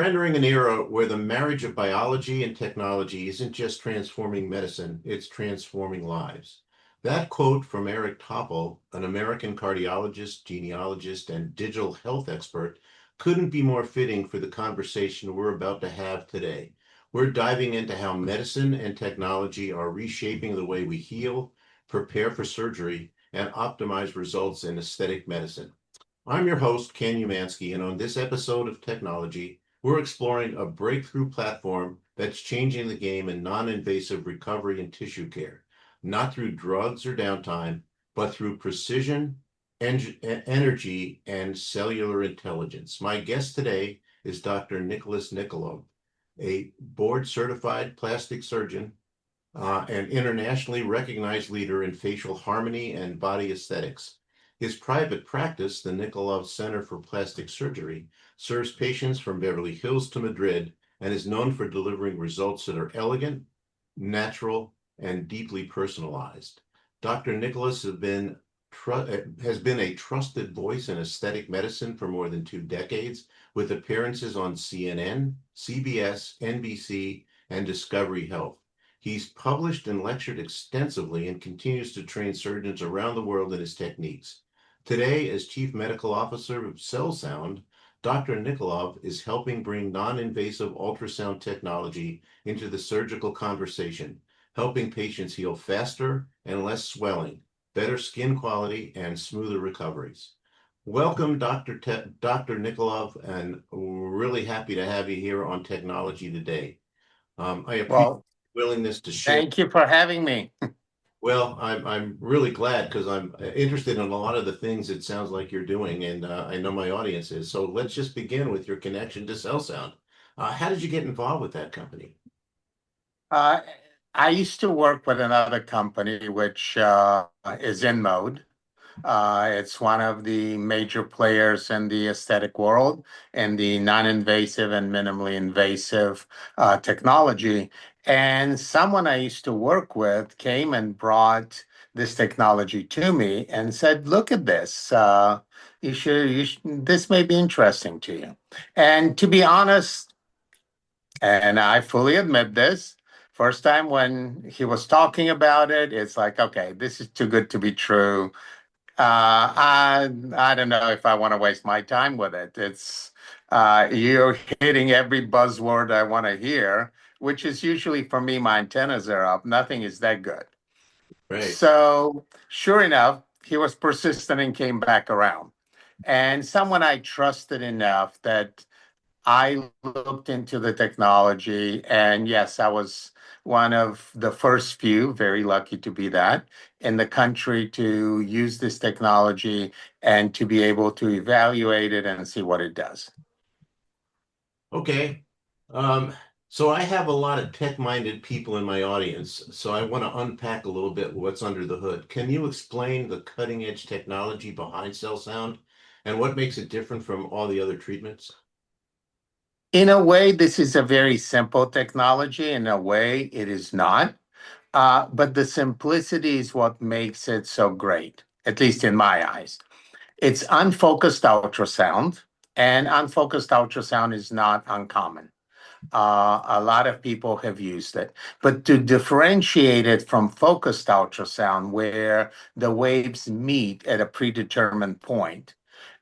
entering an era where the marriage of biology and technology isn't just transforming medicine, it's transforming lives. That quote from Eric Topol, an American cardiologist, genealogist, and digital health expert, couldn't be more fitting for the conversation we're about to have today. We're diving into how medicine and technology are reshaping the way we heal, prepare for surgery, and optimize results in aesthetic medicine. I'm your host, Ken Umansky, and on this episode of techKNOWlogy, we're exploring a breakthrough platform that's changing the game in non-invasive recovery and tissue care, not through drugs or downtime, but through precision, energy, and cellular intelligence. My guest today is Dr. Nikolov, a board-certified plastic surgeon and internationally recognized leader in facial harmony and body aesthetics. His private practice, the Nikolov Center for Plastic Surgery, serves patients from Beverly Hills to Madrid and is known for delivering results that are elegant, natural, and deeply personalized. Dr. Nikolov has been a trusted voice in aesthetic medicine for more than 2 decades, with appearances on CNN, CBS, NBC, and Discovery Health. He's published and lectured extensively and continues to train surgeons around the world in his techniques. Today, as Chief Medical Officer of Cellsound, Dr. Nikolov is helping bring non-invasive ultrasound technology into the surgical conversation, helping patients heal faster and less swelling, better skin quality, and smoother recoveries. Welcome, Dr. Nikolov, and we're really happy to have you here on techKNOWlogy today. I appreciate your willingness to share. Thank you for having me. Well, I'm really glad because I'm interested in a lot of the things it sounds like you're doing, and I know my audience is. So let's just begin with your connection to Cellsound. How did you get involved with that company? I used to work with another company which is in mode. It's one of the major players in the aesthetic world in the non-invasive and minimally invasive technology. And someone I used to work with came and brought this technology to me and said, "Look at this. This may be interesting to you." And to be honest, and I fully admit this, first time when he was talking about it, it's like, okay, this is too good to be true. I don't know if I want to waste my time with it. It's you're hitting every buzzword I want to hear, which is usually for me, my antennas are up. Nothing is that good. Right. So sure enough, he was persistent and came back around. And someone I trusted enough that I looked into the technology, and yes, I was one of the first few, very lucky to be that, in the country to use this technology and to be able to evaluate it and see what it does. Okay. So I have a lot of tech-minded people in my audience, so I want to unpack a little bit what's under the hood. Can you explain the cutting-edge technology behind Cellsound and what makes it different from all the other treatments? In a way, this is a very simple technology. In a way, it is not. But the simplicity is what makes it so great, at least in my eyes. It's unfocused ultrasound, and unfocused ultrasound is not uncommon. A lot of people have used it. But to differentiate it from focused ultrasound, where the waves meet at a predetermined point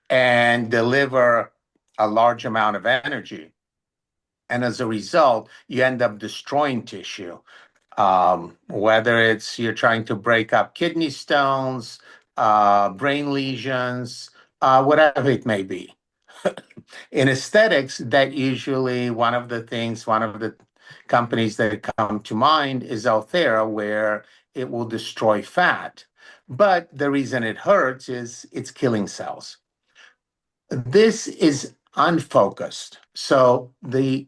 and deliver a large amount of energy, and as a result, you end up destroying tissue. Whether it's you're trying to break up kidney stones, brain lesions, whatever it may be. In aesthetics, that usually one of the companies that come to mind is Althera, where it will destroy fat. But the reason it hurts is it's killing cells. This is unfocused. So the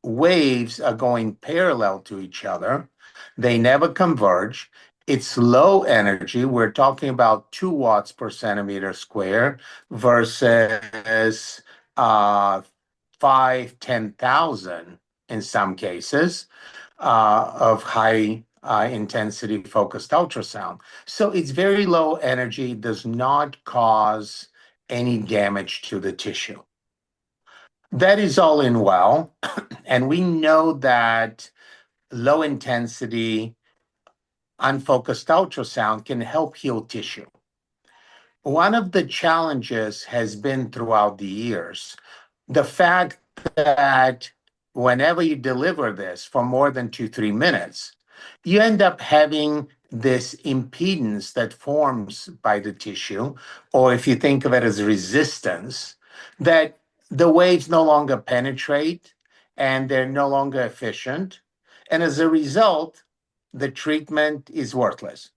waves are going parallel to each other. They never converge. It's low energy. We're talking about 2 watts per centimeter square versus 10,000 in some cases of high intensity focused ultrasound. So it's very low energy, does not cause any damage to the tissue. That is all in well. And we know that low intensity, unfocused ultrasound can help heal tissue. One of the challenges has been throughout the years the fact that whenever you deliver this for more than 2, 3 minutes, you end up having this impedance that forms by the tissue, or if you think of it as resistance, that the waves no longer penetrate and they're no longer efficient. And as a result, the treatment is worthless.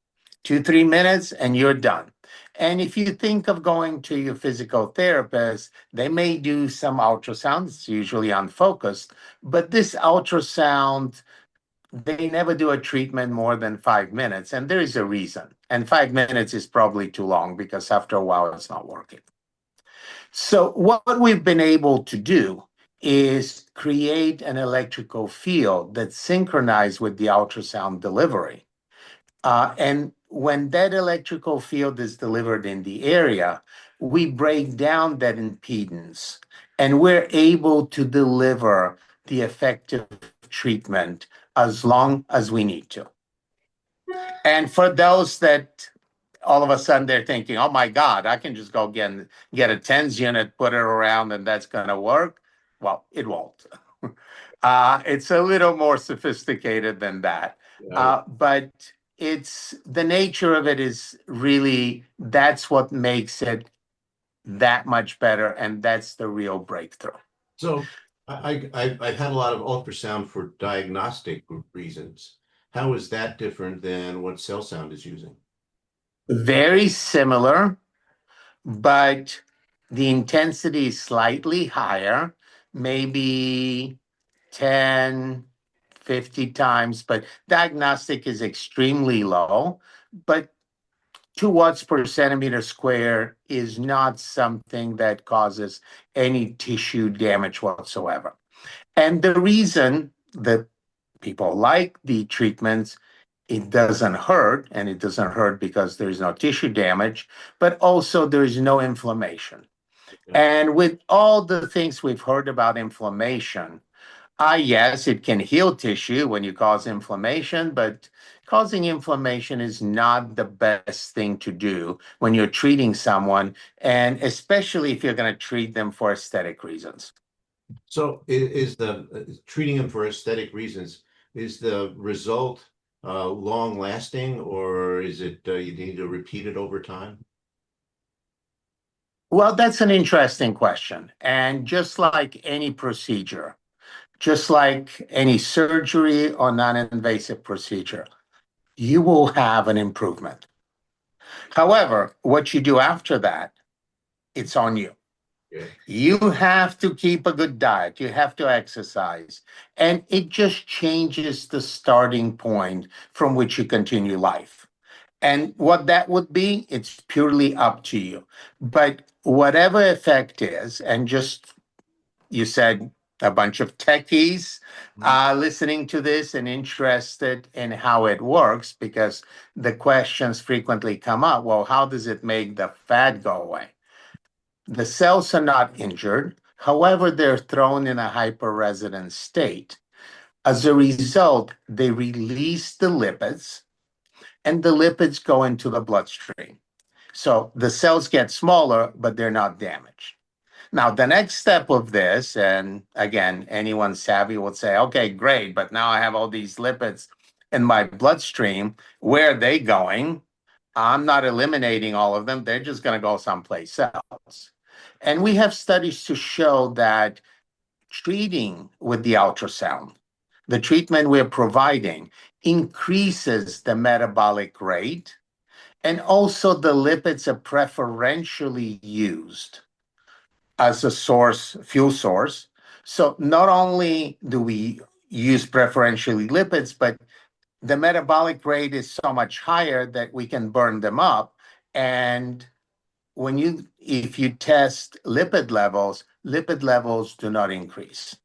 2, 3 minutes and you're done. And if you think of going to your physical therapist, they may do some ultrasound. It's usually unfocused, but this ultrasound, they never do a treatment more than 5 minutes. And there is a reason. And 5 minutes is probably too long because after a while, it's not working. So, what we've been able to do is create an electrical field that's synchronized with the ultrasound delivery. And when that electrical field is delivered in the area, we break down that impedance and we're able to deliver the effective treatment as long as we need to. And for those that all of a sudden they're thinking, oh my God, I can just go get a TENS unit, put it around, and that's going to work. Well, it won't. It's a little more sophisticated than that. Yeah. But it's the nature of it is really that's what makes it that much better. And that's the real breakthrough. So I've had a lot of ultrasound for diagnostic reasons. How is that different than what Cellsound is using? Very similar, but the intensity is slightly higher, maybe 10, 50 times, but diagnostic is extremely low. But 2 watts per centimeter square is not something that causes any tissue damage whatsoever. And the reason that people like the treatments, it doesn't hurt, and it doesn't hurt because there's no tissue damage, but also there's no inflammation. Yeah. And with all the things we've heard about inflammation, yes, it can heal tissue when you cause inflammation, but causing inflammation is not the best thing to do when you're treating someone, and especially if you're going to treat them for aesthetic reasons. So is the treating them for aesthetic reasons, is the result long lasting, or is it you need to repeat it over time? Well, that's an interesting question. And just like any procedure, just like any surgery or non-invasive procedure, you will have an improvement. However, what you do after that, it's on you. Yeah. You have to keep a good diet. You have to exercise. And it just changes the starting point from which you continue life. And what that would be, it's purely up to you. But whatever effect is, and just you said a bunch of techies listening to this and interested in how it works, because the questions frequently come up, well, how does it make the fat go away? The cells are not injured. However, they're thrown in a hyperresident state. As a result, they release the lipids, and the lipids go into the bloodstream. So the cells get smaller, but they're not damaged. Now, the next step of this, and again, anyone savvy would say, okay, great, but now I have all these lipids in my bloodstream. Where are they going? I'm not eliminating all of them. They're just going to go someplace else. And we have studies to show that treating with the ultrasound, the treatment we're providing, increases the metabolic rate, and also the lipids are preferentially used as a source, fuel source. So not only do we use preferentially lipids, but the metabolic rate is so much higher that we can burn them up. And if you test lipid levels do not increase.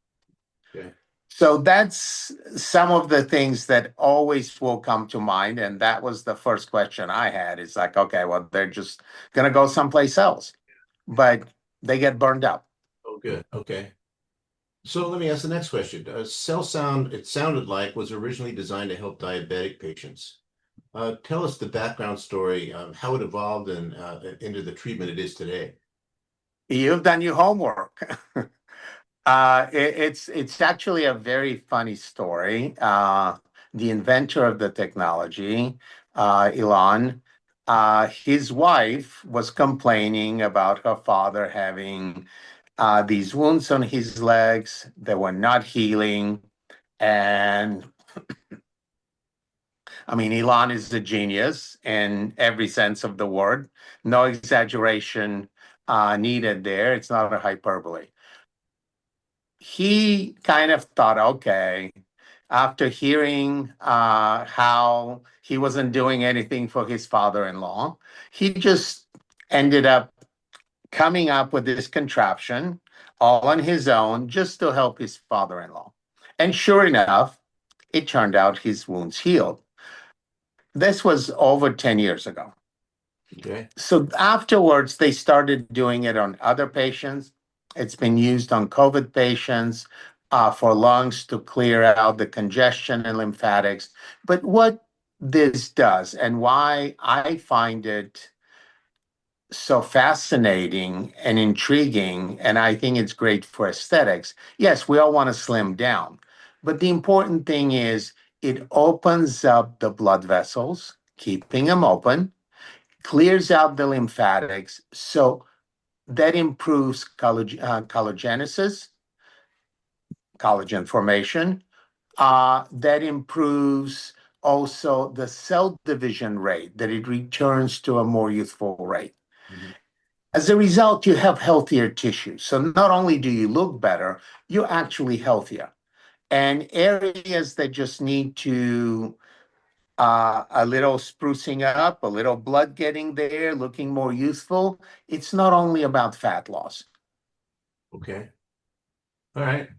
Okay. So that's some of the things that always will come to mind. And that was the first question I had. It's like, okay, well, they're just going to go someplace else, but they get burned up. Oh, good. Okay. So let me ask the next question. Cellsound, it sounded like, was originally designed to help diabetic patients. Tell us the background story, how it evolved and into the treatment it is today. You've done your homework. It's actually a very funny story. The inventor of the technology, Elon, his wife was complaining about her father having these wounds on his legs that were not healing. And I mean, Elon is a genius in every sense of the word. No exaggeration needed there. It's not a hyperbole. He kind of thought, okay, after hearing how he wasn't doing anything for his father-in-law, he just ended up coming up with this contraption all on his own just to help his father-in-law. And sure enough, it turned out his wounds healed. This was over 10 years ago. Okay. So afterwards, they started doing it on other patients. It's been used on COVID patients for lungs to clear out the congestion and lymphatics. But what this does and why I find it so fascinating and intriguing, and I think it's great for aesthetics. Yes, we all want to slim down, but the important thing is it opens up the blood vessels, keeping them open, clears out the lymphatics, so that improves collagenesis, collagen formation. That improves also the cell division rate, that it returns to a more youthful rate. Mhm. As a result, you have healthier tissue. So not only do you look better, you're actually healthier. And areas that just need to a little sprucing up, a little blood getting there, looking more youthful. It's not only about fat loss. Okay. All right.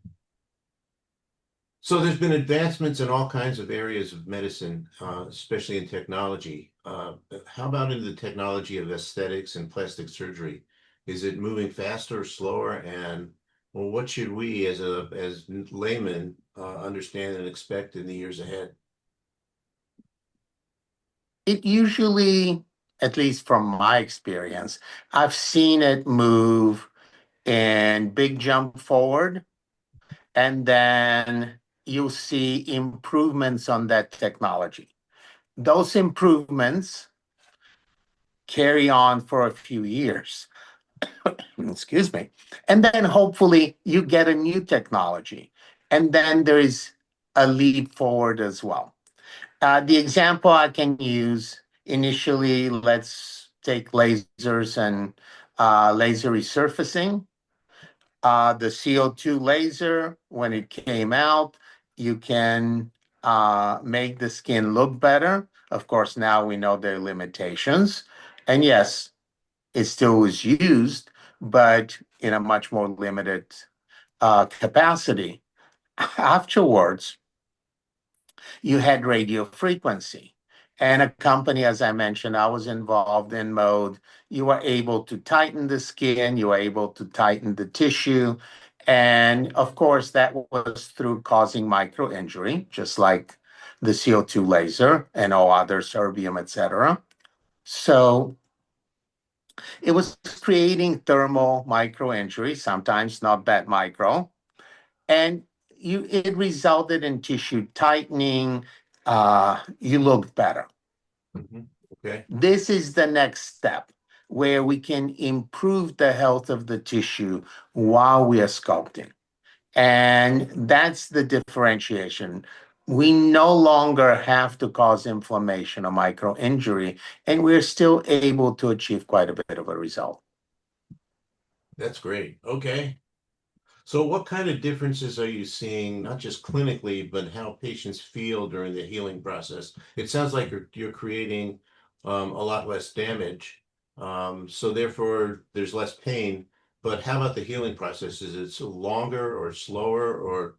So there's been advancements in all kinds of areas of medicine, especially in technology. How about in the technology of aesthetics and plastic surgery? Is it moving faster or slower? And well, what should we as laymen understand and expect in the years ahead? It usually, at least from my experience, I've seen it move and big jump forward, and then you'll see improvements on that technology. Those improvements carry on for a few years. Excuse me. And then hopefully you get a new technology. And then there is a leap forward as well. The example I can use initially, let's take lasers and laser resurfacing. The CO2 laser, when it came out, you can make the skin look better. Of course, now we know their limitations. And yes, it still was used, but in a much more limited capacity. Afterwards, you had radio frequency. And a company, as I mentioned, I was involved in mode. You were able to tighten the skin, you were able to tighten the tissue. And of course, that was through causing micro injury, just like the CO2 laser and all other erbium, etc. So it was creating thermal micro injury, sometimes not that micro, and it resulted in tissue tightening. You looked better. Mhm. Okay. This is the next step where we can improve the health of the tissue while we are sculpting. And that's the differentiation. We no longer have to cause inflammation or micro injury, and we're still able to achieve quite a bit of a result. That's great. Okay. So what kind of differences are you seeing, not just clinically, but how patients feel during the healing process? It sounds like you're creating a lot less damage, so therefore there's less pain. But how about the healing process? Is it longer or slower, or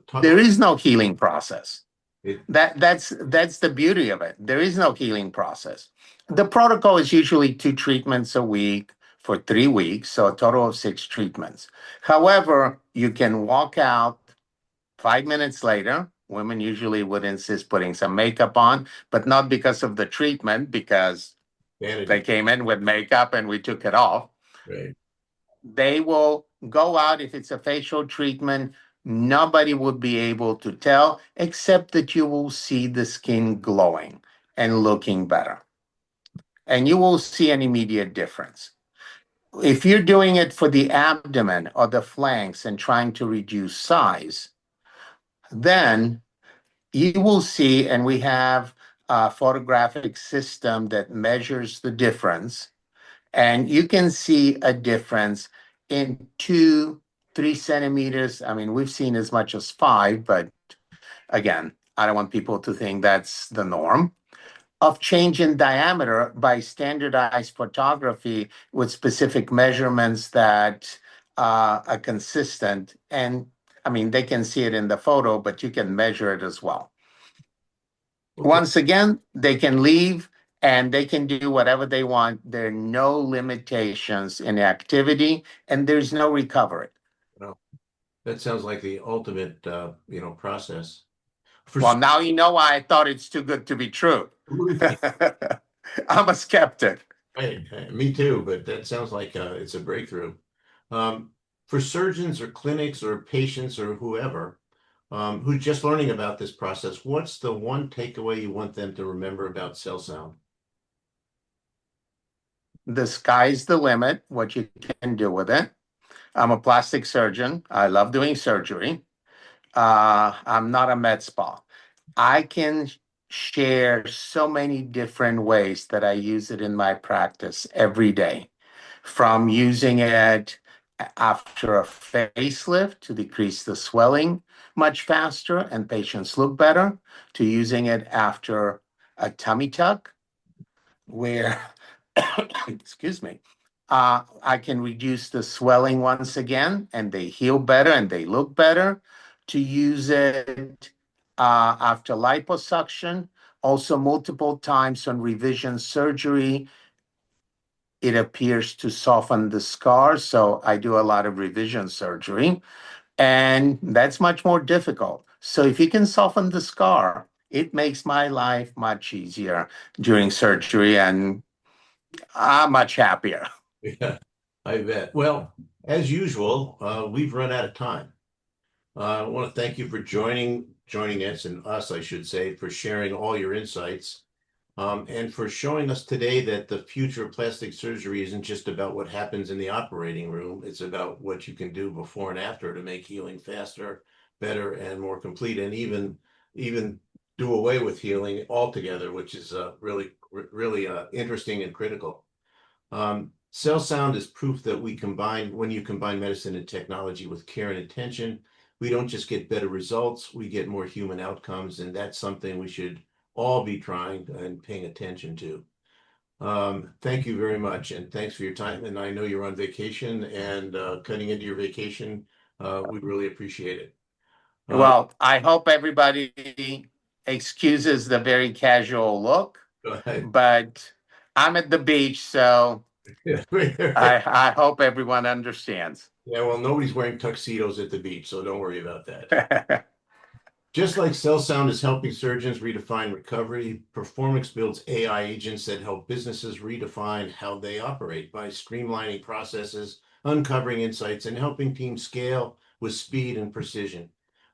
talk There about is no healing process. it? That's the beauty of it. There is no healing process. The protocol is usually 2 treatments a week for 3 weeks, so a total of 6 treatments. However, you can walk out 5 minutes later. Women usually would insist putting some makeup on, but not because of the treatment, because Vanity. they came in with makeup and we took it off. Right. They will go out. If it's a facial treatment, nobody would be able to tell, except that you will see the skin glowing and looking better. And you will see an immediate difference. If you're doing it for the abdomen or the flanks and trying to reduce size, then you will see, and we have a photographic system that measures the difference, and you can see a difference in 2-3 centimeters. I mean, we've seen as much as 5, but again, I don't want people to think that's the norm of change in diameter by standardized photography with specific measurements that are consistent. And I mean, they can see it in the photo, but you can measure it as well. Okay. Once again, they can leave and they can do whatever they want. There are no limitations in activity, and there's no recovery. Well, that sounds like the ultimate, process. Well, now you know why I thought it's too good to be true. I'm a skeptic. Hey, me too, but that sounds like it's a breakthrough. For surgeons or clinics or patients or whoever who's just learning about this process, what's the one takeaway you want them to remember about Cellsound? The sky's the limit, what you can do with it. I'm a plastic surgeon. I love doing surgery. I'm not a med spa. I can share so many different ways that I use it in my practice every day, from using it after a facelift to decrease the swelling much faster and patients look better, to using it after a tummy tuck where, excuse me, I can reduce the swelling once again and they heal better and they look better, to use it after liposuction, also multiple times on revision surgery. It appears to soften the scar, so I do a lot of revision surgery, and that's much more difficult. So if you can soften the scar, it makes my life much easier during surgery, and I'm much happier. Yeah, I bet. Well, as usual, we've run out of time. I want to thank you for joining us, and us, I should say, for sharing all your insights, and for showing us today that the future of plastic surgery isn't just about what happens in the operating room. It's about what you can do before and after to make healing faster, better, and more complete, and even do away with healing altogether, which is really interesting and critical. Cell sound is proof that when you combine medicine and technology with care and attention, we don't just get better results, we get more human outcomes, and that's something we should all be trying and paying attention to. Thank you very much, and thanks for your time. And I know you're on vacation and cutting into your vacation. We really appreciate it. Well, I hope everybody excuses the very casual look, but I'm at the beach, so I hope everyone understands. Yeah, well, nobody's wearing tuxedos at the beach, so don't worry about that. Just like Cellsound is helping surgeons redefine recovery, Performix builds AI agents that help businesses redefine how they operate by streamlining processes, uncovering insights, and helping teams scale with speed and precision.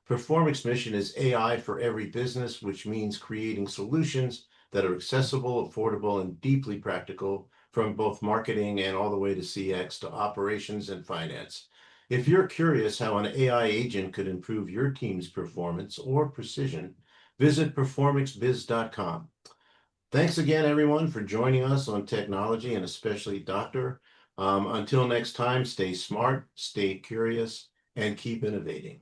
Performix mission is AI for every business, which means creating solutions that are accessible, affordable, and deeply practical, from both marketing and all the way to CX to operations and finance. If you're curious how an AI agent could improve your team's performance or precision, visit performixbiz.com. Thanks again, everyone, for joining us on technology, and especially Doctor. Until next time, stay smart, stay curious, and keep innovating.